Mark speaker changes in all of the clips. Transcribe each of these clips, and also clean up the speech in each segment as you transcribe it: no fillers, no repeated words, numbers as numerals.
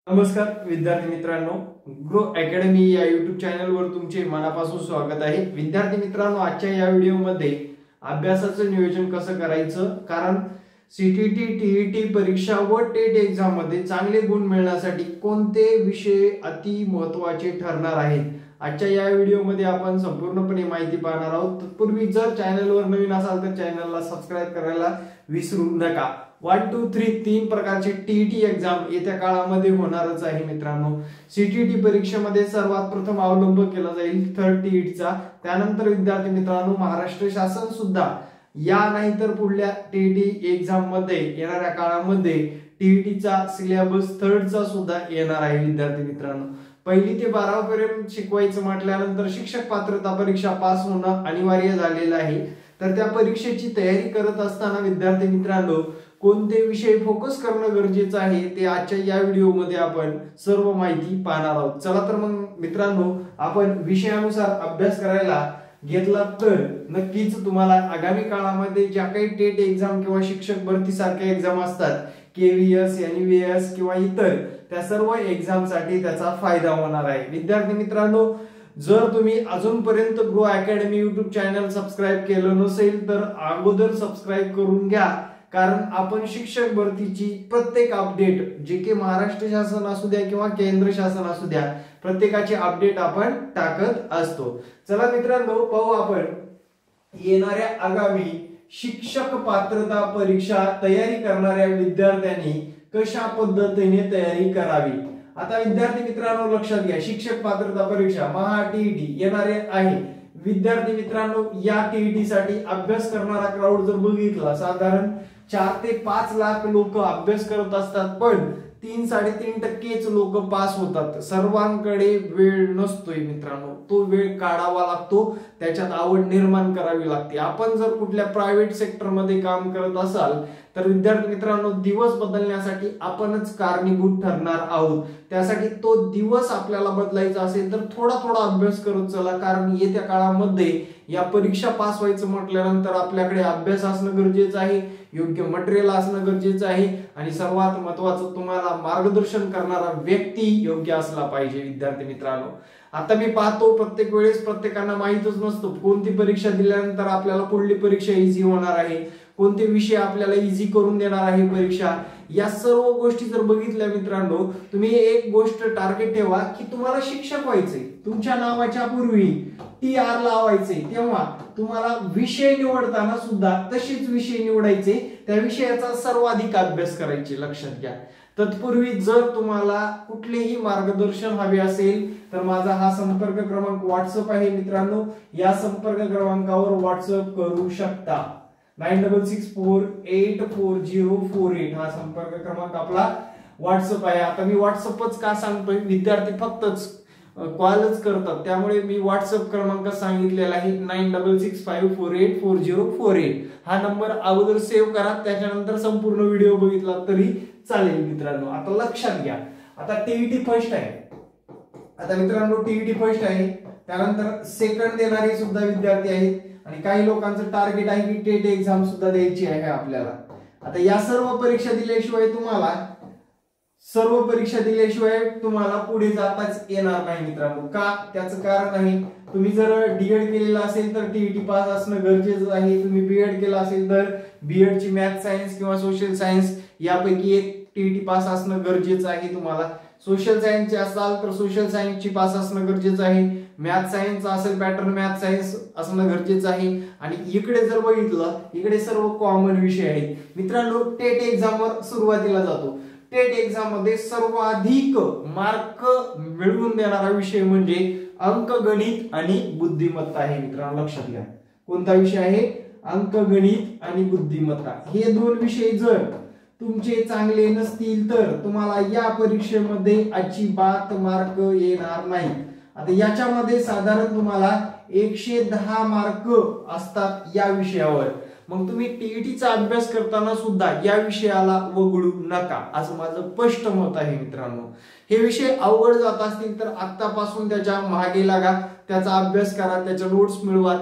Speaker 1: नमस्कार विद्यार्थी मित्रांनो, ग्रो अकॅडमी या युट्यूब चॅनलवर तुमचे मनापासून स्वागत आहे। विद्यार्थी मित्रांनो, आजच्या या व्हिडिओमध्ये अभ्यासाचं नियोजन कसं करायचं, कारण सीटीटी टीईटी परीक्षा व टेट एग्जाम मध्ये चांगले गुण मिळवण्यासाठी कोणते विषय अति महत्त्वाचे ठरणार आहेत, आजच्या या व्हिडिओमध्ये आपण संपूर्णपणे माहिती पाहणार आहोत। तत्पूर्वी जर चॅनलवर नवीन असाल तर चॅनलला सबस्क्राइब करायला विसरू नका। 1 2 3 तीन प्रकारचे टीईटी एग्जाम येत्या काळामध्ये होणारच आहे मित्रांनो। सीटीटी परीक्षेमध्ये सर्वात प्रथम अवलंब केला जाईल थर्ड टीईटीचा, त्यानंतर विद्यार्थी मित्रांनो महाराष्ट्र शासन सुद्धा या नाही तर पुढल्या टीईटी एग्जाम मध्ये येणाऱ्या काळामध्ये टीईटीचा सिलेबस थर्डचा सुद्धा येणार आहे। विद्यार्थी मित्रांनो, 1ली ते 12वी पर्यंत शिकवायचं म्हटल्यानंतर शिक्षक पात्रता परीक्षा पास होणं अनिवार्य झालेलं आहे। तर त्या परीक्षेची तयारी करत असताना विद्यार्थी मित्रांनो कोणते विषय फोकस करणं गरजेचं आहे ते आजच्या या व्हिडिओमध्ये आपण सर्व माहिती पाहणार आहोत। चला तर मग मित्रांनो, आपण विषयानुसार अभ्यास करायला घेतला तर नक्कीच तुम्हाला आगामी काळामध्ये ज्या काही टेट एग्जाम किंवा शिक्षक भरती सारख्या एग्जाम असतात, केव्हीएस, एनव्हीएस किंवा इतर, त्या सर्व एग्जाम साठी त्याचा फायदा होणार आहे। विद्यार्थी मित्रांनो, जर तुम्ही अजूनपर्यंत grow academy YouTube channel subscribe केलं नसेल तर अगोदर सबस्क्राइब करून घ्या, कारण आपण शिक्षक भरतीची प्रत्येक अपडेट, जे की महाराष्ट्र शासन असू द्या किंवा केंद्र शासन असू द्या, प्रत्येकाची अपडेट आपण टाकत असतो। चला मित्रांनो, पाहू आपण येणाऱ्या आगामी शिक्षक पात्रता परीक्षा तयारी करणाऱ्या विद्यार्थ्यांनी कशा पद्धतीने तयारी करावी। आता विद्यार्थी मित्रांनो लक्षात घ्या, शिक्षक पात्रता परीक्षा महा टीईटी येणारे आहे। विद्यार्थी मित्रांनो, या टीईटी साठी अभ्यास करणारा क्राउड जर बघितला, साधारण 4 ते 5 लाख लोक अभ्यास करत असतात, पण 3-3.5% लोक पास होतात। सर्वांकडे वेळ नसतोय मित्रांनो, तो वेळ काढावा लागतो, त्याच्यात आवड निर्माण करावी लागते। आपण जर कुठल्या प्रायव्हेट सेक्टर मध्ये काम करत असाल तर विद्यार्थी मित्रांनो दिवस बदलण्यासाठी आपणच कारणीभूत ठरणार आहोत। त्यासाठी तो दिवस आपल्याला बदलायचा असेल तर थोडा थोडा अभ्यास करत चला, कारण येत्या काळामध्ये या परीक्षा पास व्हायचं म्हटल्यानंतर आपल्याकडे अभ्यास असणं गरजेचं आहे, योग्य मटेरियल असणं गरजेचं आहे, आणि सर्वात महत्त्वाचं तुम्हाला मार्गदर्शन करणारा व्यक्ती योग्य असला पाहिजे। विद्यार्थी मित्रांनो, आता मी पाहतो प्रत्येक वेळेस प्रत्येकांना माहितच नसतो कोणती परीक्षा दिल्यानंतर आपल्याला पुढली परीक्षा इझी होणार आहे, कोणते विषय आपल्याला इझी करून देणार आहे परीक्षा। या सर्व गोष्टी जर बघितल्या मित्रांनो, तुम्ही एक गोष्ट टार्गेट ठेवा की तुम्हाला शिक्षक व्हायचंय, तुमच्या नावाच्या पूर्वी TR लावायचंय, तेव्हा तुम्हाला विषय निवडताना सुद्धा तसेच विषय निवडायचे, त्या विषयाचा सर्वाधिक अभ्यास करायचे, लक्षात घ्या। तत्पूर्वी जर तुम्हाला कुठलेही मार्गदर्शन हवे असेल तर माझा हा संपर्क क्रमांक व्हॉट्सअप आहे मित्रांनो, या संपर्क क्रमांकावर व्हॉट्सअप करू शकता। 9664840448 हा संपर्क क्रमांक आपला व्हॉट्सअप आहे। आता मी व्हॉट्सअपच का सांगतोय, विद्यार्थी फक्तच कॉलच करतात, त्यामुळे मी व्हॉट्सअप क्रमांक सांगितलेला आहे 9664840448। हा नंबर अगोदर सेव्ह करा, त्याच्यानंतर संपूर्ण व्हिडिओ बघितला तरी चालेल मित्रांनो। आता लक्षात घ्या, आता टीईटी फर्स्ट आहे, आता मित्रांनो टीईटी फर्स्ट आहे, त्यानंतर सेकंड देणारे सुद्धा विद्यार्थी आहेत, आणि काही लोकांचं टार्गेट आहे की टेट एग्जाम सुद्धा द्यायची आहे आपल्याला। आता या सर्व परीक्षा दिल्याशिवाय तुम्हाला पुढे जाताच येणार नाही मित्रांनो। का? त्याचं कारण आहे, तुम्ही जर डीएड केलेलं असेल तर टीईटी पास असणं गरजेचं आहे, तुम्ही बीएड केलं असेल तर बीएड ची मॅथ सायन्स किंवा सोशल सायन्स यापैकी एक टीईटी पास असणं गरजेचं आहे तुम्हाला। सोशल सायन्सचे असाल तर सोशल सायन्सची पास असणं गरजेचं आहे, मॅथ सायन्स असेल पॅटर्न मॅथ सायन्स असणं गरजेचं आहे, आणि इकडे जर बघितलं इकडे सर्व कॉमन विषय आहेत मित्रांनो। टेट एक्झाम वर सुरुवातीला जातो, टेट एक्झाम मध्ये सर्वाधिक मार्क मिळवून देणारा विषय म्हणजे अंकगणित आणि बुद्धिमत्ता आहे मित्रांनो, लक्षात घ्या। कोणता विषय आहे? अंकगणित आणि बुद्धिमत्ता। हे दोन विषय जर तुमचे चांगले नसतील तर तुम्हाला या परीक्षेमध्ये अजिबात मार्क येणार नाही। आता याच्यामध्ये साधारण तुम्हाला 110 मार्क असतात या विषयावर, मग तुम्ही टीईटीचा अभ्यास करताना सुद्धा या विषयाला वगळू नका, असं माझं स्पष्ट मत आहे मित्रांनो। हे विषय अवघड जात असतील तर आतापासून त्याच्या मागे लागा, त्याचा अभ्यास करा, त्याच्या नोट्स मिळवा,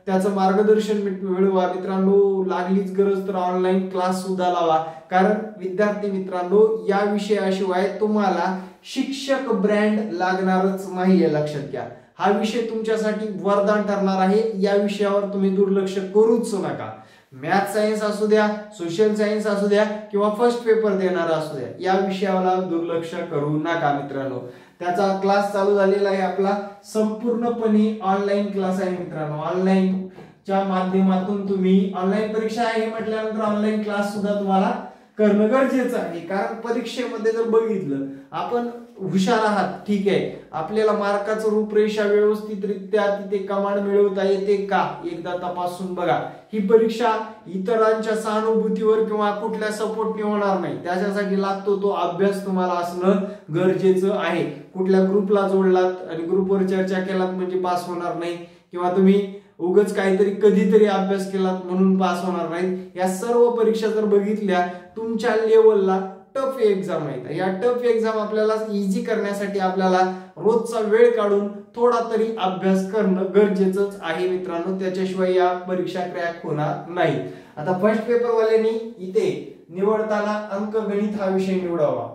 Speaker 1: त्याचं मार्गदर्शन मिळवा मित्रांनो. लागलीच गरज तर ऑनलाईन क्लास सुद्धा लावा, कारण विद्यार्थी मित्रांनो या विषयाशिवाय तुम्हाला शिक्षक ब्रँड लागणारच नाहीये, लक्षात घ्या. हा विषय तुमच्यासाठी वरदान ठरणार आहे. या विषयावर तुम्ही दुर्लक्ष करूच नका. मॅथ सायन्स असू द्या, सोशल सायन्स असू द्या किंवा फर्स्ट पेपर देणारा असू द्या, या विषयाला दुर्लक्ष करू नका मित्रांनो. त्याचा क्लास चालू झालेला आहे आपला, संपूर्णपणे ऑनलाईन क्लास आहे मित्रांनो. ऑनलाईनच्या माध्यमातून तुम्ही, ऑनलाईन परीक्षा आहे म्हटल्यानंतर ऑनलाईन क्लास सुद्धा तुम्हाला करणं गरजेचं आहे. कारण परीक्षेमध्ये जर बघितलं आपण हुशार आहात, ठीक आहे, आपल्याला मार्काचं रूपरेषा व्यवस्थितरित्या तिथे कमांड मिळवता येते का, एकदा तपासून बघा. ही परीक्षा इतरांच्या सहानुभूतीवर किंवा कुठल्या सपोर्टने होणार नाही. त्याच्यासाठी लागतो तो अभ्यास तुम्हाला असणं गरजेचं आहे. कुठल्या ग्रुपला जोडलात आणि ग्रुपवर चर्चा केलात म्हणजे पास होणार नाही, किंवा तुम्ही उगाच काहीतरी कधीतरी अभ्यास केलात म्हणून पास होणार नाही. या सर्व परीक्षा जर बघितल्या तुमच्या लेवलला टफ एक्झाम आहेत. या टफ एक्झाम आपल्याला इझी करण्यासाठी आपल्याला रोजचा वेळ काढून थोडा तरी अभ्यास करणं गरजेचंच आहे मित्रांनो. त्याच्याशिवाय या परीक्षा क्रॅक होणार नाही. आता फर्स्ट पेपर वाल्यांनी इथे निवडताना अंकगणित हा विषय निवडावा.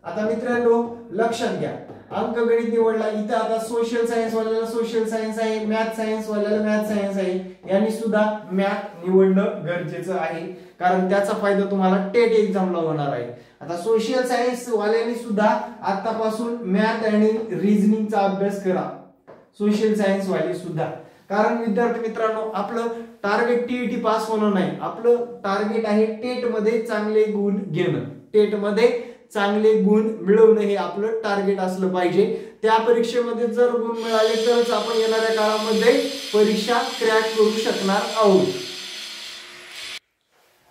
Speaker 1: आता मित्रांनो लक्षात घ्या, अंकगणित निवडला, इथं आता सोशल सायन्स वाल्याला सोशल सायन्स आहे, मॅथ सायन्स वाल्याला मॅथ सायन्स आहे. यांनी सुद्धा मॅथ निवडणं गरजेचं आहे, कारण त्याचा फायदा तुम्हाला टेट एक्झामला होणार आहे. आता सोशल सायन्स वाल्यांनी सुद्धा आतापासून मॅथ आणि रिझनिंगचा अभ्यास करा, सोशल सायन्स वाले सुद्धा. कारण विद्यार्थी मित्रांनो आपलं टार्गेट टीईटी पास होणं नाही, आपलं टार्गेट आहे टेट मध्ये चांगले गुण घेणं, टेट मध्ये चांगले गुण मिळवणं हे आपलं टार्गेट असलं पाहिजे. त्या परीक्षेमध्ये जर गुण मिळाले तरच आपण येणाऱ्या काळामध्ये परीक्षा क्रॅक करू शकणार आहोत.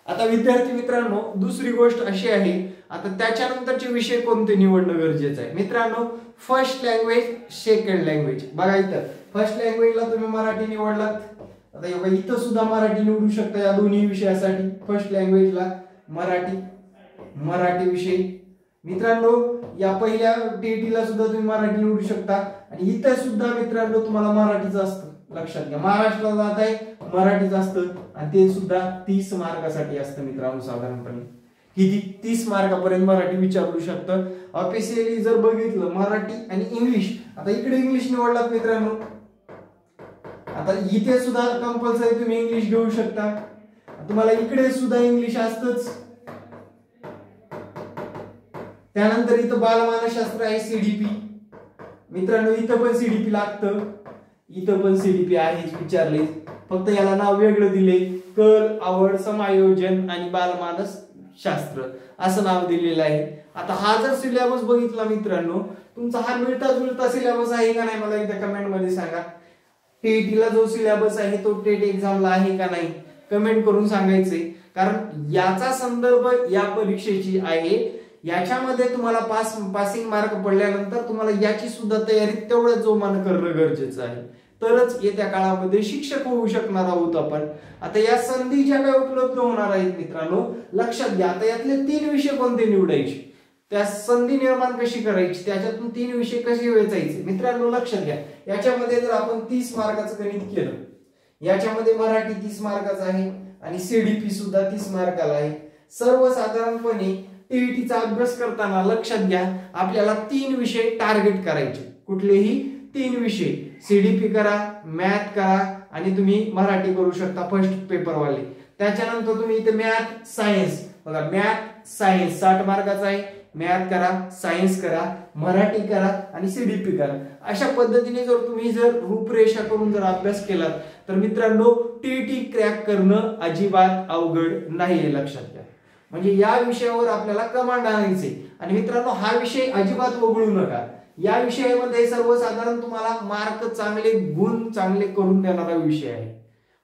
Speaker 1: आता विद्यार्थी मित्रांनो दुसरी गोष्ट अशी आहे, आता त्याच्यानंतरचे विषय कोणते निवडणं गरजेचं आहे मित्रांनो. First language, second language. बघा इथं फर्स्ट लँग्वेजला तुम्ही मराठी निवडलात, आता इथं सुद्धा मराठी निवडू शकता या दोन्ही विषयासाठी. फर्स्ट लँग्वेजला मराठी विषय मित्रांनो, या पहिल्या टीईटीला सुद्धा तुम्ही मराठी निवडू शकता, आणि इथं सुद्धा मित्रांनो तुम्हाला मराठीचं असतं, लक्षात घ्या. महाराष्ट्राला जात आहे मराठीचं असतं, आणि ते सुद्धा 30 मार्कासाठी असतं मित्रांनो. साधारणपणे किती 30 मार्कापर्यंत मराठी विचारू शकतं. ऑफिशियली जर बघितलं मराठी आणि इंग्लिश, आता इकडे इंग्लिश निवडलात मित्रांनो, आता इथे सुद्धा कंपल्सरी तुम्ही इंग्लिश घेऊ शकता. तुम्हाला इकडे सुद्धा इंग्लिश असतंच. त्यानंतर इथं बालमानसशास्त्र आहे, सीडीपी मित्रांनो, इथं पण सीडीपी लागतं, इथं पण सीडीपी आहे विचारले, फक्त याला नाव वेगळं दिले, कल, आवड, समायोजन आणि बालमानसशास्त्र असं नाव दिलेलं आहे. आता हा जर सिलेबस बघितला मित्रांनो, तुमचा हा मिळता जुळता सिलेबस आहे का नाही मला एकदा कमेंट मध्ये सांगा. टीईटीला जो सिलेबस आहे तो टेट एक्झामला आहे का नाही कमेंट करून सांगायचे, कारण याचा संदर्भ या परीक्षेची आहे. याच्यामध्ये तुम्हाला पासिंग मार्क पडल्यानंतर तुम्हाला याची सुद्धा तयारी तेवढं जोमानं करणं गरजेचं आहे, तरच येत्या काळामध्ये शिक्षक होऊ शकणार आहोत आपण. आता या संधी ज्या काही उपलब्ध होणार आहेत मित्रांनो, लक्षात घ्या. आता यातले 3 विषय कोणते निवडायचे, त्या संधी निर्माण कशी करायची, त्याच्यातून 3 विषय कसे वेचायचे मित्रांनो, लक्षात घ्या. याच्यामध्ये जर आपण 30 मार्काचं गणित केलं, याच्यामध्ये मराठी 30 मार्काचं आहे आणि सीडीपी सुद्धा 30 मार्काला आहे. सर्वसाधारणपणे टीईटीचा अभ्यास करताना लक्षात घ्या, आपल्याला 3 विषय टार्गेट करायचे. कुठलेही 3 विषय, सीडीपी करा, मॅथ करा आणि तुम्ही मराठी करू शकता फर्स्ट पेपर वाले. त्याच्यानंतर तुम्ही इथे मॅथ सायन्स बघा, मॅथ सायन्स 60 मार्काचा आहे, मॅथ करा, सायन्स करा, मराठी करा आणि सीडीपी करा. अशा पद्धतीने जर रूपरेषा करून जर अभ्यास केलात तर मित्रांनो टीईटी क्रॅक करणं अजिबात अवघड नाहीये, लक्षात घ्या. म्हणजे या विषयावर आपल्याला कमांड आणायचे. आणि मित्रांनो हा विषय अजिबात वगळू नका. या विषयामध्ये सर्वसाधारण तुम्हाला मार्क चांगले, गुण चांगले करून देणारा विषय आहे.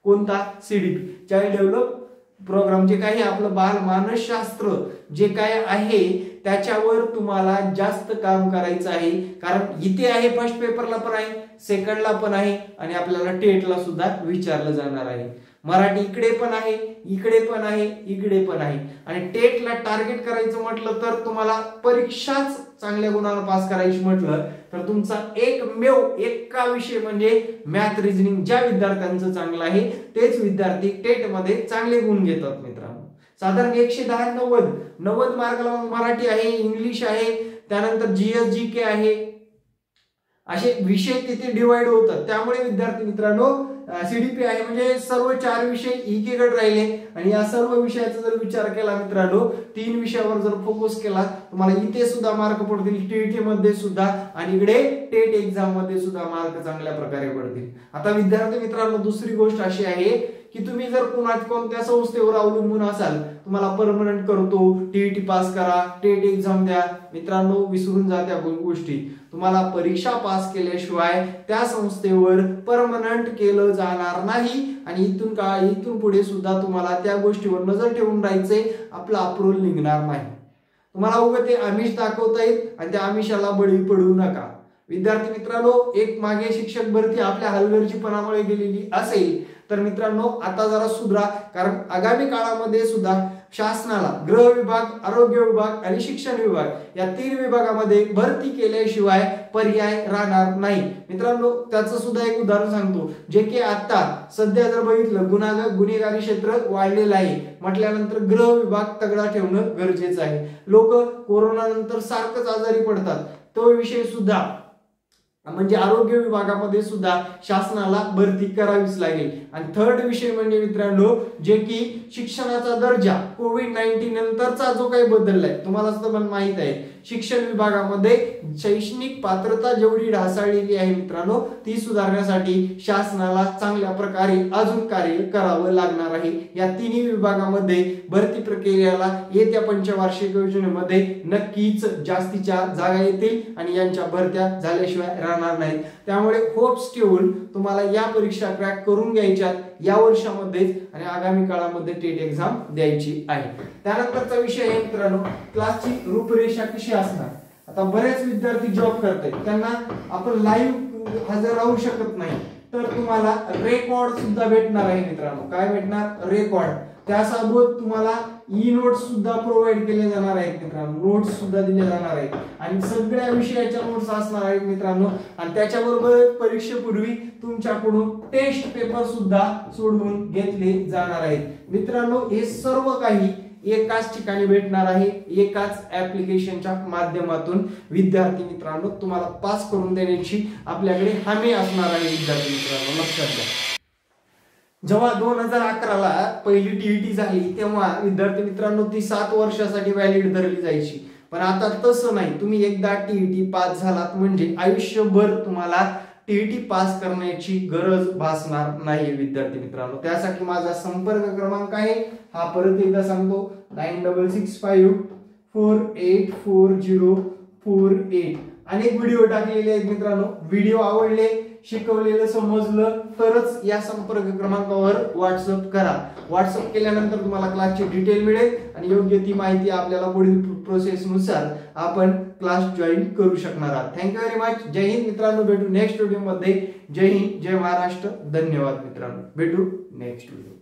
Speaker 1: कोणता? CDP, child develop programme. जे काही आपलं बाल मानसशास्त्र जे काय आहे त्याच्यावर तुम्हाला जास्त काम करायचं आहे, कारण इथे आहे फर्स्ट पेपरला पण आहे, सेकंडला पण आहे आणि आपल्याला टेटला सुद्धा विचारलं जाणार आहे. मराठी इकडे पण आहे, इकडे पण आहे, इकडे पण आहे. आणि टेटला टार्गेट करायचं म्हटलं तर तुम्हाला परीक्षाच चांगल्या गुणांना पास करायची म्हटलं तर तुमचा एकमेव एका विषय म्हणजे मॅथ रिझनिंग. ज्या विद्यार्थ्यांचं चांगलं आहे तेच विद्यार्थी टेट मध्ये चांगले गुण घेतात मित्रांनो. साधारण 110 90 मार्काला मराठी आहे, इंग्लिश आहे, त्यानंतर जीएस जीके आहे, असे विषय तिथे डिवाइड होतात. त्यामुळे विद्यार्थी मित्रांनो सीडीपी आहे म्हणजे सर्व 4 विषय एकीकडे राहिले. आणि या सर्व विषयाचा जर विचार केला मित्रांनो 3 विषयावर जर फोकस केला तुम्हाला इथे सुद्धा मार्क पडतील, टीईटी मध्ये सुद्धा आणि इकडे टेट एक्झाम मध्ये सुद्धा मार्क चांगल्या प्रकारे पडतील. आता विद्यार्थी मित्रांनो दुसरी गोष्ट अशी आहे की तुम्ही जर कोणत्या संस्थेवर अवलंबून असाल, तुम्हाला परमनंट करतो, टीईटी पास करा, टेट एक्झाम द्या, मित्रांनो विसरून जा त्या गोष्टी. तुम्हाला परीक्षा पास केल्याशिवाय त्या संस्थेवर परमनंट केलं जाणार नाही. आणि इथून पुढे सुद्धा तुम्हाला त्या गोष्टीवर नजर ठेवून राहायचंय, आपला अप्रूव्हल निघणार नाही. तुम्हाला उगाच ते आमिष दाखवता येईल आणि त्या आमिषाला बळी पडू नका. विद्यार्थी मित्रांनो एक मागे शिक्षक भरती आपल्या हलगर्जीपणामुळे गेलेली असेल तर मित्रांनो आता जरा सुधरा, कारण आगामी काळामध्ये सुद्धा शासनाला गृह विभाग, आरोग्य विभाग आणि शिक्षण विभाग या 3 विभागामध्ये भरती केल्याशिवाय पर्याय राहणार नाही. मित्रांनो त्याचं सुद्धा एक उदाहरण सांगतो, जे की आता सध्या जर बघितलं गुन्हेगारी क्षेत्र वाढलेलं आहे म्हटल्यानंतर गृह विभाग तगडा ठेवणं गरजेचं आहे. लोक कोरोना नंतर सारखंच आजारी पडतात, तो विषय सुद्धा म्हणजे आरोग्य विभागामध्ये सुद्धा शासनाला भरती करावीच लागेल. आणि थर्ड विषय म्हणजे मित्रांनो जे की शिक्षणाचा दर्जा कोविड-19 नंतरचा जो काही बदललाय तुम्हाला सुद्धा माहित आहे. शिक्षण विभागामध्ये शैक्षणिक पात्रता जेवढी ढासळलेली आहे मित्रांनो ती सुधारण्यासाठी शासनाला चांगल्या प्रकारे अजून कार्य करावं लागणार आहे. या 3 विभागामध्ये भरती प्रक्रियेला येत्या पंचवार्षिक योजनेमध्ये नक्कीच जास्तीच्या जागा येतील आणि यांच्या भरत्या झाल्याशिवाय राहणार नाहीत. त्यामुळे होप्स ठेवून तुम्हाला या परीक्षा क्रॅक करून घ्यायच्यात या वर्षामध्येच आणि आगामी काळामध्ये टेट एक्झाम द्यायची आहे. त्यानंतरचा विषय आहे मित्रांनो क्लासची रूपरेषा कशी असणार. आता बरेच विद्यार्थी जॉब करतात, त्यांना आपण लाईव्ह हजर राहू शकत नाही, तर तुम्हाला रेकॉर्ड सुद्धा भेटणार आहे मित्रांनो. काय भेटणार? रेकॉर्ड. त्यासोबत तुम्हाला ई नोट्स सुद्धा प्रोव्हाइड केले जाणार आहेत मित्रांनो, नोट्स सुद्धा दिले जाणार आहेत आणि सगळ्या विषयाच्या नोट्स असणार आहेत मित्रांनो. आणि त्याच्याबरोबर परीक्षेपूर्वी तुमच्याकडून टेस्ट पेपर सुद्धा सोडवून घेतले जाणार आहेत मित्रांनो. हे सर्व काही एकाच ठिकाणी भेटणार आहे, एकाच ऍप्लिकेशनच्या माध्यमातून. विद्यार्थी मित्रांनो तुम्हाला पास करून देण्याची आपल्याकडे हमी असणार आहे. विद्यार्थी मित्रांनो लक्षात घ्या, जेव्हा 2011 ला पहिली टीईटी झाली तेव्हा विद्यार्थी मित्रांनो ती 7 वर्षासाठी व्हॅलिड धरली जायची. पण आता तसं नाही, तुम्ही एकदा टीईटी पास झालात म्हणजे आयुष्यभर तुम्हाला टीईटी पास करण्याची गरज भासणार नाही विद्यार्थी मित्रांनो. त्यासाठी माझा संपर्क क्रमांक आहे हा परत एकदा सांगतो 9665484048. अनेक व्हिडिओ टाकलेले आहेत मित्रांनो. व्हिडिओ आवडले, शिकवलेलं समजलं तरच या संपर्क क्रमांकावर व्हॉट्सअप करा. व्हॉट्सअप केल्यानंतर तुम्हाला क्लासची डिटेल मिळेल आणि योग्य ती माहिती आपल्याला पुढील प्रोसेसनुसार आपण क्लास जॉईन करू शकणार आहात. Thank you very much. Jai Hind मित्रांनो. भेटू नेक्स्ट व्हिडिओ मध्ये. जय हिंद, जय महाराष्ट्र. धन्यवाद मित्रांनो. भेटू नेक्स्ट व्हिडिओ.